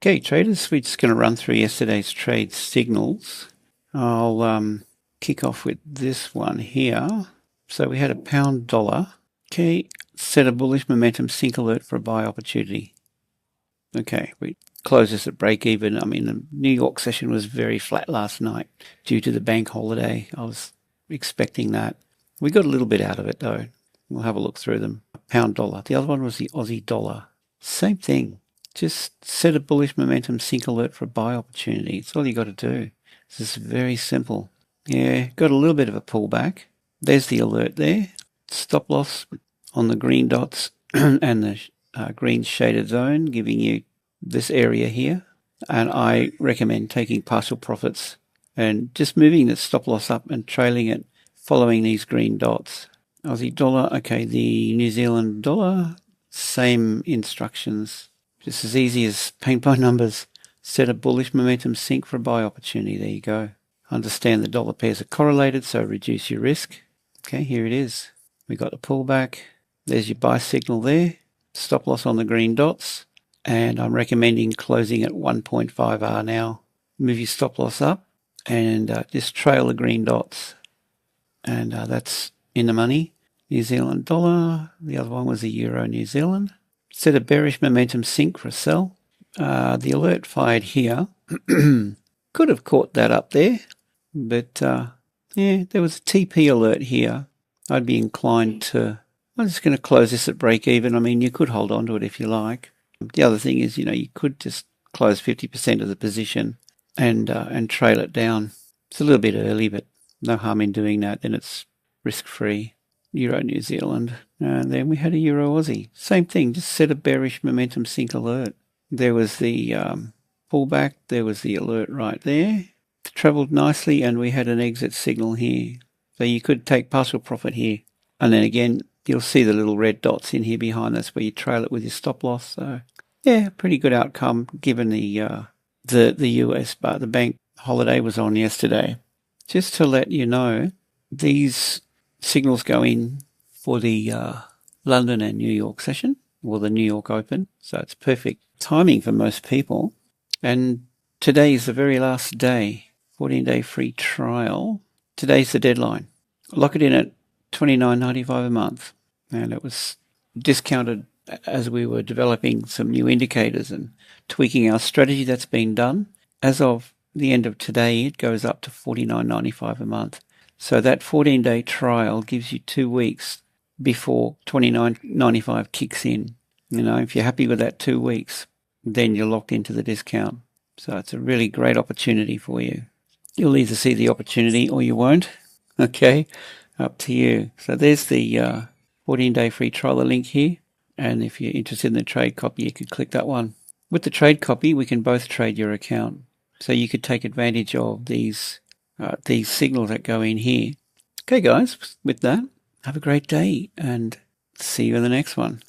Okay, traders, we're just going to run through yesterday's trade signals. I'll kick off with this one here. So we had a pound dollar. Okay, set a bullish momentum sync alert for a buy opportunity. Okay, we closed this at break even. I mean, the New York session was very flat last night due to the bank holiday. I was expecting that. We got a little bit out of it though. We'll have a look through them. Pound dollar. The other one was the Aussie dollar. Same thing. Just set a bullish momentum sync alert for a buy opportunity. It's all you got to do. This is very simple. Yeah, got a little bit of a pullback. There's the alert there. Stop loss on the green dots and the green shaded zone, giving you this area here. And I recommend taking partial profits and just moving the stop loss up and trailing it, following these green dots. Aussie dollar, okay, the New Zealand dollar, same instructions. Just as easy as paint by numbers. Set a bullish momentum sync for a buy opportunity. There you go. Understand the dollar pairs are correlated, so reduce your risk. Okay, here it is. We got the pullback. There's your buy signal there. Stop loss on the green dots. And I'm recommending closing at 1.5R now. Move your stop loss up and just trail the green dots. And that's in the money. New Zealand dollar. The other one was the Euro New Zealand. Set a bearish momentum sync for a sell. The alert fired here. Could have caught that up there. But yeah, there was a TP alert here. I'd be inclined to... I'm just going to close this at break even. I mean, you could hold on to it if you like. The other thing is, you could just close 50% of the position and trail it down. It's a little bit early, but no harm in doing that. Then it's risk-free. Euro New Zealand, and then we had a Euro Aussie. Same thing, just set a bearish momentum sync alert. There was the pullback, there was the alert right there. Travelled nicely, and we had an exit signal here. So you could take partial profit here. And then again, you'll see the little red dots in here behind. That's where you trail it with your stop loss. So yeah, pretty good outcome given the US, but the bank holiday was on yesterday. Just to let you know, these signals go in for the London and New York session, or the New York Open. So it's perfect timing for most people. And today is the very last day, 14-day free trial. Today's the deadline. Lock it in at $29.95 a month. And it was discounted as we were developing some new indicators and tweaking our strategy. That's been done. As of the end of today, it goes up to $49.95 a month. So that 14-day trial gives you 2 weeks before $29.95 kicks in. If you're happy with that 2 weeks, then you're locked into the discount. So it's a really great opportunity for you. You'll either see the opportunity or you won't. Okay, up to you. So there's the 14-day free trial, the link here. And if you're interested in the trade copy, you could click that one. With the trade copy, we can both trade your account. So you could take advantage of these signals that go in here. Okay, guys, with that, have a great day and see you in the next one.